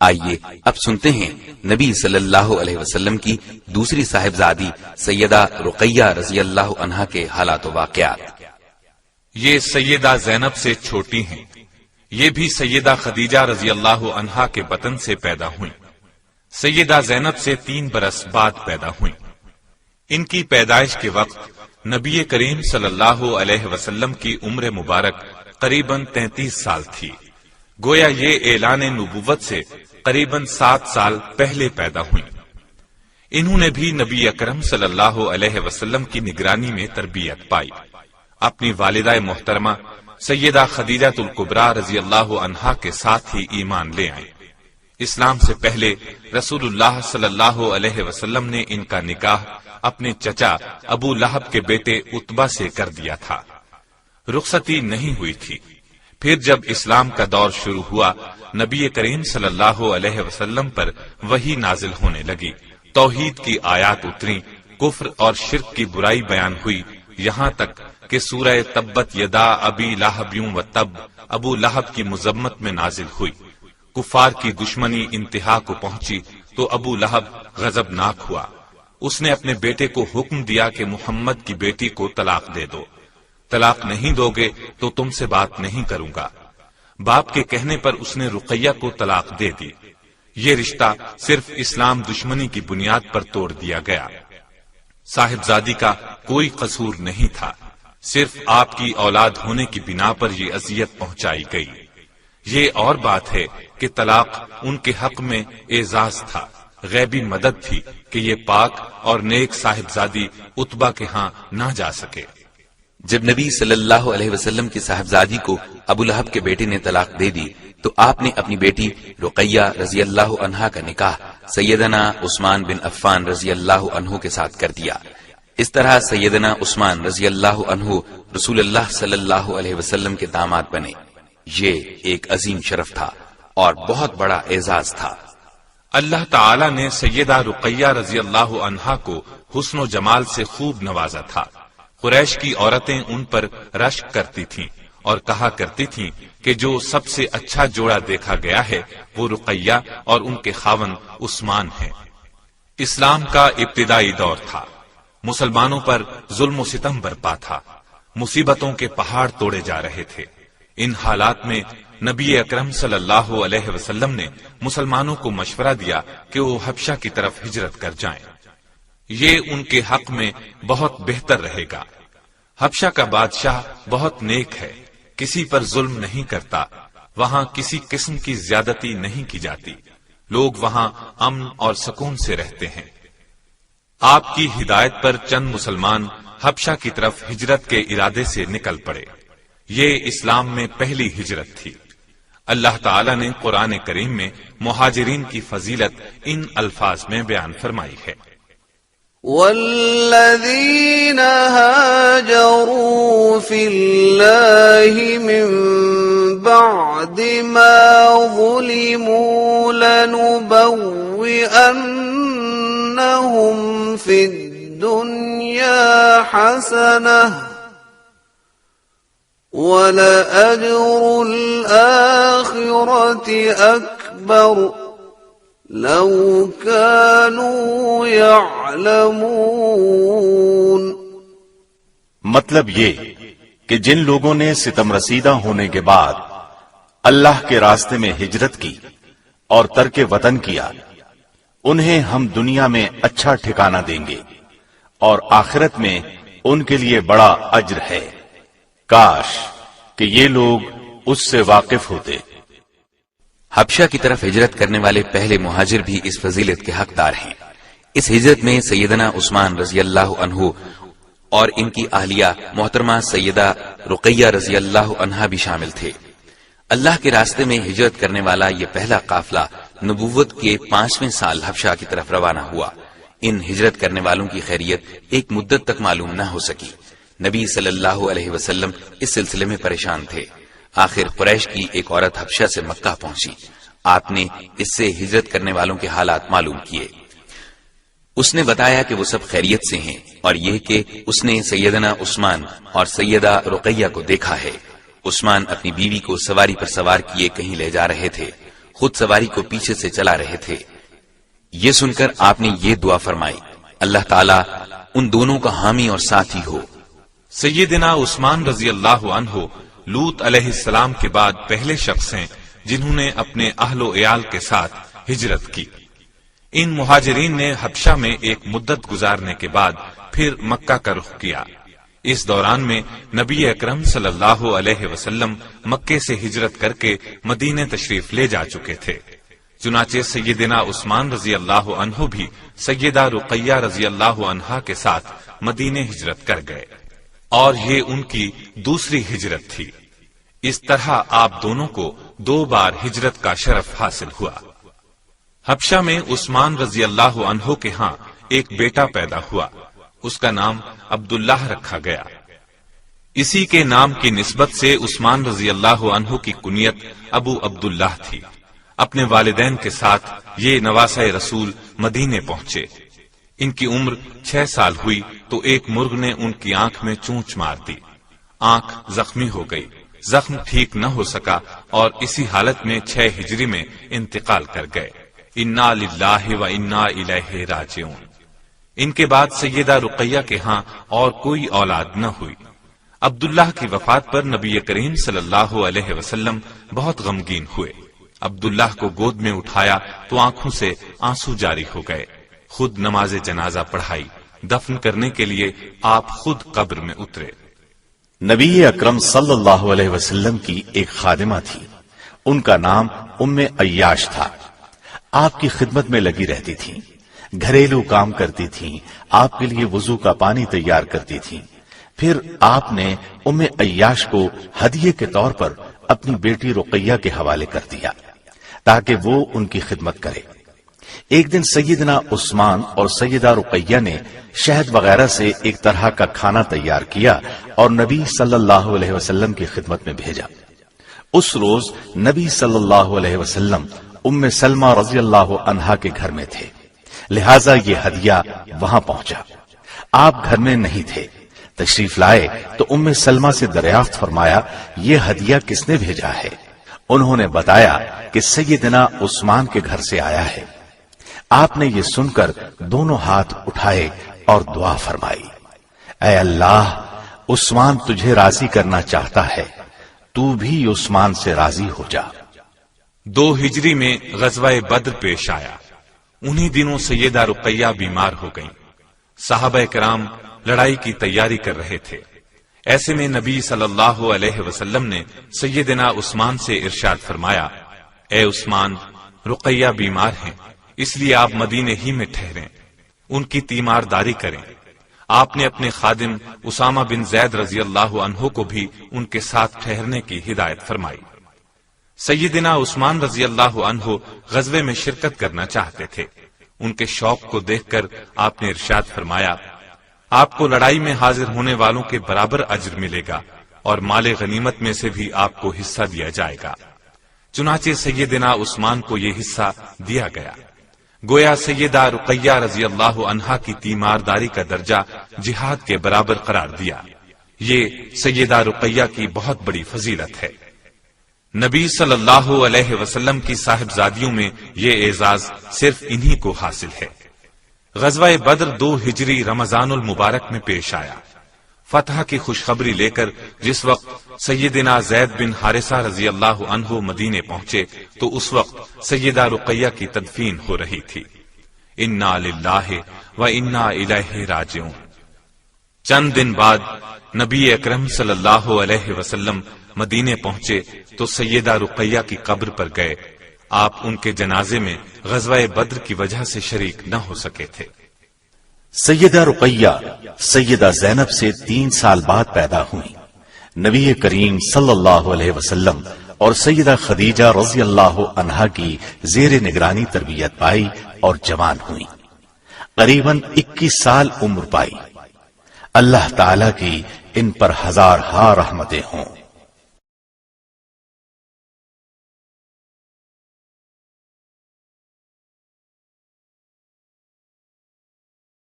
آئیے اب سنتے ہیں نبی صلی اللہ علیہ وسلم کی دوسری صاحبزادی سیدہ رقیہ رضی اللہ عنہا کے حالات و واقعات۔ یہ سیدہ زینب سے چھوٹی ہیں، یہ بھی سیدہ خدیجہ رضی اللہ عنہا کے بطن سے پیدا ہوئیں۔ سیدہ زینب سے 3 برس بعد پیدا ہوئیں۔ ان کی پیدائش کے وقت نبی کریم صلی اللہ علیہ وسلم کی عمر مبارک قریباً 33 سال تھی، گویا یہ اعلان نبوت سے قریباً 7 سال پہلے پیدا ہوئیں۔ انہوں نے بھی نبی اکرم صلی اللہ علیہ وسلم کی نگرانی میں تربیت پائی۔ اپنی والدہ محترمہ سیدہ خدیجہ الکبریٰ رضی اللہ عنہا کے ساتھ ہی ایمان لے آئیں۔ اسلام سے پہلے رسول اللہ صلی اللہ علیہ وسلم نے ان کا نکاح اپنے چچا ابو لہب کے بیٹے عتبہ سے کر دیا تھا۔ رخصتی نہیں ہوئی تھی۔ پھر جب اسلام کا دور شروع ہوا، نبی کریم صلی اللہ علیہ وسلم پر وحی نازل ہونے لگی، توحید کی آیات اتری، کفر اور شرک کی برائی بیان ہوئی، یہاں تک کہ سورہ تبت یدا ابی لہب و تب ابو لہب کی مذمت میں نازل ہوئی۔ کفار کی دشمنی انتہا کو پہنچی تو ابو لہب غضبناک ہوا۔ اس نے اپنے بیٹے کو حکم دیا کہ محمد کی بیٹی کو طلاق دے دو، طلاق نہیں دو گے تو تم سے بات نہیں کروں گا۔ باپ کے کہنے پر اس نے رقیہ کو طلاق دے دی۔ یہ رشتہ صرف اسلام دشمنی کی بنیاد پر توڑ دیا گیا۔ صاحبزادی کا کوئی قصور نہیں تھا، صرف آپ کی اولاد ہونے کی بنا پر یہ اذیت پہنچائی گئی۔ یہ اور بات ہے کہ طلاق ان کے حق میں اعزاز تھا، غیبی مدد تھی کہ یہ پاک اور نیک صاحبزادی عتبہ کے ہاں نہ جا سکے۔ جب نبی صلی اللہ علیہ وسلم کی صاحبزادی کو ابو لہب کے بیٹے نے طلاق دے دی تو آپ نے اپنی بیٹی رقیہ رضی اللہ عنہا کا نکاح سیدنا عثمان بن عفان رضی اللہ عنہ کے ساتھ کر دیا۔ اس طرح سیدنا عثمان رضی اللہ عنہ رسول اللہ صلی اللہ علیہ وسلم کے داماد بنے۔ یہ ایک عظیم شرف تھا اور بہت بڑا اعزاز تھا۔ اللہ تعالی نے سیدہ رقیہ رضی اللہ عنہا کو حسن و جمال سے خوب نوازا تھا۔ قریش کی عورتیں ان پر رشک کرتی تھیں اور کہا کرتی تھیں کہ جو سب سے اچھا جوڑا دیکھا گیا ہے وہ رقیہ اور ان کے خاوند عثمان ہیں۔ اسلام کا ابتدائی دور تھا، مسلمانوں پر ظلم و ستم برپا تھا، مصیبتوں کے پہاڑ توڑے جا رہے تھے۔ ان حالات میں نبی اکرم صلی اللہ علیہ وسلم نے مسلمانوں کو مشورہ دیا کہ وہ حبشہ کی طرف ہجرت کر جائیں، یہ ان کے حق میں بہت بہتر رہے گا۔ حبشہ کا بادشاہ بہت نیک ہے، کسی پر ظلم نہیں کرتا، وہاں کسی قسم کی زیادتی نہیں کی جاتی، لوگ وہاں امن اور سکون سے رہتے ہیں۔ آپ کی ہدایت پر چند مسلمان حبشہ کی طرف ہجرت کے ارادے سے نکل پڑے۔ یہ اسلام میں پہلی ہجرت تھی۔ اللہ تعالی نے قرآن کریم میں مہاجرین کی فضیلت ان الفاظ میں بیان فرمائی ہے، والذین هاجروا فی اللہ من بعد ما ظلموا لنبوئنہم فی الدنیا حسنہ وَلَأَجْرُ الْآخِرَةِ أَكْبَرُ لَوْ كَانُوا يَعْلَمُونَ۔ مطلب یہ کہ جن لوگوں نے ستم رسیدہ ہونے کے بعد اللہ کے راستے میں ہجرت کی اور ترک وطن کیا، انہیں ہم دنیا میں اچھا ٹھکانہ دیں گے اور آخرت میں ان کے لیے بڑا اجر ہے۔ کاش کہ یہ لوگ اس سے واقف ہوتے۔ حبشہ کی طرف ہجرت کرنے والے پہلے مہاجر بھی اس فضیلت کے حقدار ہیں۔ اس ہجرت میں سیدنا عثمان رضی اللہ عنہ اور ان کی اہلیہ محترمہ سیدہ رقیہ رضی اللہ عنہا بھی شامل تھے۔ اللہ کے راستے میں ہجرت کرنے والا یہ پہلا قافلہ نبوت کے 5ویں سال حبشہ کی طرف روانہ ہوا۔ ان ہجرت کرنے والوں کی خیریت ایک مدت تک معلوم نہ ہو سکی۔ نبی صلی اللہ علیہ وسلم اس سلسلے میں پریشان تھے۔ آخر قریش کی ایک عورت حبشہ سے مکہ پہنچی۔ آپ نے اس سے ہجرت کرنے والوں کے حالات معلوم کیے۔ اس نے بتایا کہ وہ سب خیریت سے ہیں اور یہ کہ اس نے سیدنا عثمان اور سیدہ رقیہ کو دیکھا ہے۔ عثمان اپنی بیوی کو سواری پر سوار کیے کہیں لے جا رہے تھے۔ خود سواری کو پیچھے سے چلا رہے تھے۔ یہ سن کر آپ نے یہ دعا فرمائی، اللہ تعالیٰ ان دونوں کا حامی اور ساتھی ہو۔ سیدنا عثمان رضی اللہ عنہ لوط علیہ السلام کے بعد پہلے شخص ہیں جنہوں نے اپنے اہل و عیال کے ساتھ ہجرت کی۔ ان مہاجرین نے حبشہ میں ایک مدت گزارنے کے بعد پھر مکہ کا رخ کیا۔ اس دوران میں نبی اکرم صلی اللہ علیہ وسلم مکے سے ہجرت کر کے مدینے تشریف لے جا چکے تھے۔ چنانچہ سیدنا عثمان رضی اللہ عنہ بھی سیدہ رقیہ رضی اللہ عنہا کے ساتھ مدینے ہجرت کر گئے، اور یہ ان کی دوسری ہجرت تھی۔ اس طرح آپ دونوں کو 2 بار ہجرت کا شرف حاصل ہوا۔ حبشہ میں عثمان رضی اللہ عنہ کے ہاں ایک بیٹا پیدا ہوا، اس کا نام عبداللہ رکھا گیا۔ اسی کے نام کی نسبت سے عثمان رضی اللہ عنہ کی کنیت ابو عبداللہ تھی۔ اپنے والدین کے ساتھ یہ نواسہ رسول مدینے پہنچے۔ ان کی عمر 6 سال ہوئی تو ایک مرغ نے ان کی آنکھ میں چونچ مار دی، آنکھ زخمی ہو گئی، زخم ٹھیک نہ ہو سکا اور اسی حالت میں 6 ہجری میں انتقال کر گئے۔ انا للہ و انا الیہ راجعون۔ ان کے بعد سیدہ رقیہ کے ہاں اور کوئی اولاد نہ ہوئی۔ عبداللہ کی وفات پر نبی کریم صلی اللہ علیہ وسلم بہت غمگین ہوئے۔ عبداللہ کو گود میں اٹھایا تو آنکھوں سے آنسو جاری ہو گئے۔ خود نماز جنازہ پڑھائی، دفن کرنے کے لیے آپ خود قبر میں اترے۔ نبی اکرم صلی اللہ علیہ وسلم کی ایک خادمہ تھی، ان کا نام ام عیاش تھا۔ آپ کی خدمت میں لگی رہتی تھیں، گھریلو کام کرتی تھیں، آپ کے لیے وضو کا پانی تیار کرتی تھیں۔ پھر آپ نے ام عیاش کو ہدیے کے طور پر اپنی بیٹی رقیہ کے حوالے کر دیا تاکہ وہ ان کی خدمت کرے۔ ایک دن سیدنا عثمان اور سیدہ رقیہ نے شہد وغیرہ سے ایک طرح کا کھانا تیار کیا اور نبی صلی اللہ علیہ وسلم کی خدمت میں بھیجا۔ اس روز نبی صلی اللہ علیہ وسلم ام سلمہ رضی اللہ عنہا کے گھر میں تھے، لہٰذا یہ ہدیہ وہاں پہنچا۔ آپ گھر میں نہیں تھے، تشریف لائے تو ام سلمہ سے دریافت فرمایا، یہ ہدیہ کس نے بھیجا ہے؟ انہوں نے بتایا کہ سیدنا عثمان کے گھر سے آیا ہے۔ آپ نے یہ سن کر دونوں ہاتھ اٹھائے اور دعا فرمائی، اے اللہ، عثمان تجھے راضی کرنا چاہتا ہے، تو بھی عثمان سے راضی ہو جا۔ 2 ہجری میں غزوہ بدر پیش آیا۔ انہی دنوں سیدہ رقیہ بیمار ہو گئیں۔ صحابہ کرام لڑائی کی تیاری کر رہے تھے۔ ایسے میں نبی صلی اللہ علیہ وسلم نے سیدنا عثمان سے ارشاد فرمایا، اے عثمان، رقیہ بیمار ہیں، اس لیے آپ مدینے ہی میں ٹھہریں، ان کی تیمارداری کریں۔ آپ نے اپنے خادم اسامہ بن زید رضی اللہ عنہ کو بھی ان کے ساتھ ٹھہرنے کی ہدایت فرمائی۔ سیدنا عثمان رضی اللہ عنہ غزوے میں شرکت کرنا چاہتے تھے۔ ان کے شوق کو دیکھ کر آپ نے ارشاد فرمایا، آپ کو لڑائی میں حاضر ہونے والوں کے برابر اجر ملے گا اور مال غنیمت میں سے بھی آپ کو حصہ دیا جائے گا۔ چنانچہ سیدنا عثمان کو یہ حصہ دیا گیا۔ گویا سیدہ رقیہ رضی اللہ عنہا کی تیمارداری کا درجہ جہاد کے برابر قرار دیا۔ یہ سیدہ رقیہ کی بہت بڑی فضیلت ہے۔ نبی صلی اللہ علیہ وسلم کی صاحبزادیوں میں یہ اعزاز صرف انہی کو حاصل ہے۔ غزوہ بدر 2 ہجری رمضان المبارک میں پیش آیا۔ فتح کی خوشخبری لے کر جس وقت سیدنا زید بن حارثہ رضی اللہ عنہ مدینے پہنچے تو اس وقت سیدہ رقیہ کی تدفین ہو رہی تھی۔ انا للہ و انا الیہ راجعون۔ چند دن بعد نبی اکرم صلی اللہ علیہ وسلم مدینے پہنچے تو سیدہ رقیہ کی قبر پر گئے۔ آپ ان کے جنازے میں غزوہ بدر کی وجہ سے شریک نہ ہو سکے تھے۔ سیدہ رقیہ سیدہ زینب سے 3 سال بعد پیدا ہوئی۔ نبی کریم صلی اللہ علیہ وسلم اور سیدہ خدیجہ رضی اللہ عنہا کی زیر نگرانی تربیت پائی اور جوان ہوئی۔ قریباً 21 سال عمر پائی۔ اللہ تعالی کی ان پر ہزارہا رحمتیں ہوں۔